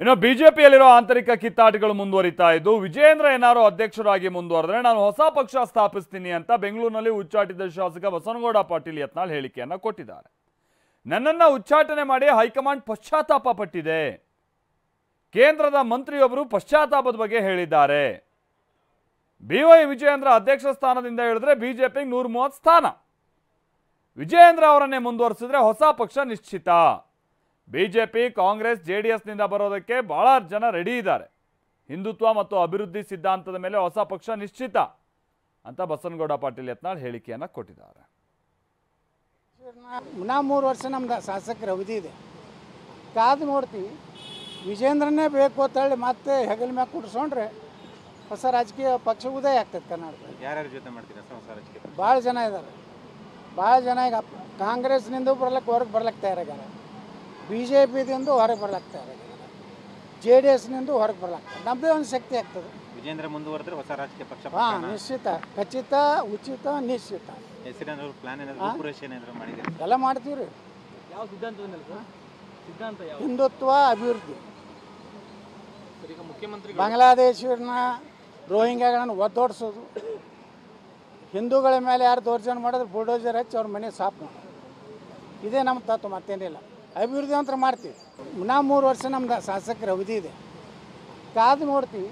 ಇನ್ನು ಬಿಜೆಪಿಯಲ್ಲಿರೋ ಆಂತರಿಕ ಕಿತ್ತಾಟಗಳು ಮುಂದುವರಿತಾ ಇದ್ದು ವಿಜಯೇಂದ್ರ ಏನಾರು ಅಧ್ಯಕ್ಷರಾಗಿ ಮುಂದುವರೆದ್ರೆ ನಾನು ಹೊಸ ಪಕ್ಷ ಸ್ಥಾಪಿಸ್ತೀನಿ ಅಂತ ಬೆಂಗಳೂರಿನಲ್ಲಿ ಉಚ್ಚಾಟಿತ ಶಾಸಕ ಬಸನಗೌಡ ಪಾಟೀಲ್ ಯತ್ನಾಳ್ ಹೇಳಿಕೆಯನ್ನ ಕೊಟ್ಟಿದ್ದಾರೆ. ನನ್ನನ್ನ ಉಚ್ಚಾಟನೆ ಮಾಡಿ ಹೈಕಮಾಂಡ್ ಪಶ್ಚಾತ್ತಾಪ ಪಟ್ಟಿದೆ. ಕೇಂದ್ರದ ಮಂತ್ರಿಯೊಬ್ಬರು ಪಶ್ಚಾತ್ತಾಪದ ಬಗ್ಗೆ ಹೇಳಿದ್ದಾರೆ. ಬಿವೈ ವಿಜಯೇಂದ್ರ ಅಧ್ಯಕ್ಷ ಸ್ಥಾನದಿಂದ ಹೇಳಿದ್ರೆ ಬಿಜೆಪಿಗೆ 130 ಸ್ಥಾನ. ವಿಜಯೇಂದ್ರ ಅವರನ್ನೇ ಮುಂದುವರಿಸಿದ್ರೆ ಹೊಸ ಪಕ್ಷ ನಿಶ್ಚಿತ. ಬಿಜೆಪಿ ಕಾಂಗ್ರೆಸ್ ಜೆಡಿಎಸ್ನಿಂದ ಬರೋದಕ್ಕೆ ಬಹಳ ಜನ ರೆಡಿ ಇದ್ದಾರೆ. ಹಿಂದುತ್ವ ಮತ್ತು ಅಭಿವೃದ್ಧಿ ಸಿದ್ಧಾಂತದ ಮೇಲೆ ಹೊಸ ಪಕ್ಷ ನಿಶ್ಚಿತ ಅಂತ ಬಸನಗೌಡ ಪಾಟೀಲ್ ಯತ್ನಾಳ್ ಹೇಳಿಕೆಯನ್ನ ಕೊಟ್ಟಿದ್ದಾರೆ. ನಾ 3 ವರ್ಷ ನಮ್ದು ಶಾಸಕರ ಅವಧಿ ಇದೆ. ಕಾದು ನೋಡ್ತೀವಿ. ವಿಜೇಂದ್ರನೇ ಬೇಕು ಅಂತ ಹೇಳಿ ಮತ್ತೆ ಹೆಗಲ ಮ್ಯಾಗ ಕುಡಿಸ್ಕೊಂಡ್ರೆ ಹೊಸ ರಾಜಕೀಯ ಪಕ್ಷ ಉದಯ ಆಗ್ತದೆ ಕರ್ನಾಟಕದಲ್ಲಿ. ಯಾರ್ಯಾರ ಜೊತೆ ಮಾಡ್ತೀರಾ ಹೊಸ ರಾಜಕೀಯ? ಭಾಳ ಜನ ಇದ್ದಾರೆ. ಭಾಳ ಜನ ಈಗ ಕಾಂಗ್ರೆಸ್ನಿಂದ ಹೊರಗೆ ಬರ್ಲಕ್ಕೆ ತಯಾರಾಗ್ಯಾರ. ಬಿ ಜೆ ಪಿದಿಂದ ಹೊರಗೆ ಬರ್ಲಕ್ಕೆ ತಯಾರಾಗ್ಯಾರ. ಜೆ ಡಿ ಎಸ್ನಿಂದ ಹೊರಗೆ ಬರ್ಲಕ್ಕೆ ನಮ್ಮದೇ ಒಂದು ಶಕ್ತಿ ಆಗ್ತದೆ. ವಿಜೇಂದ್ರ ಮುಂದುವರೆದ್ರೆ ಹೊಸ ರಾಜಕೀಯ ಪಕ್ಷ? ಹಾಂ, ನಿಶ್ಚಿತ, ಖಚಿತ, ಉಚಿತ, ನಿಶ್ಚಿತ. ಹೆಸರೇನಾದ್ರು ಪ್ಲಾನ್ ಏನಾದ್ರು ರೂಪುರೇಷೆ ಏನಾದ್ರು ಮಾಡಿದ್ದೀರಾ? ಎಲ್ಲ ಮಾಡ್ತೀವಿ ರೀ. ಯಾವ ಸಿದ್ಧಾಂತ ಯಾವ? ಹಿಂದುತ್ವ, ಅಭಿವೃದ್ಧಿ. ಈಗ ಮುಖ್ಯಮಂತ್ರಿ ಬಾಂಗ್ಲಾದೇಶನ ರೋಹಿಂಗ್ಯಾಗಳನ್ನು ಒದ್ದೋಡಿಸೋದು, ಹಿಂದೂಗಳ ಮೇಲೆ ಯಾರು ದೌರ್ಜನ್ಯ ಮಾಡಿದ್ರೆ ಬುಲ್ಡೋಜರ್ ಹಚ್ಚಿ ಅವ್ರ ಮನೆ ಸಾಫ್ ಮಾಡೋದು, ಇದೇ ನಮ್ಮ ತತ್ವ, ಮತ್ತೇನಿಲ್ಲ. ಅಭಿವೃದ್ಧಿ ಅಂತ ಮಾಡ್ತೀವಿ. ನಾ 3 ವರ್ಷ ನಮ್ದು ಶಾಸಕರ ಅವಧಿ ಇದೆ. ಕಾದು ನೋಡ್ತೀವಿ.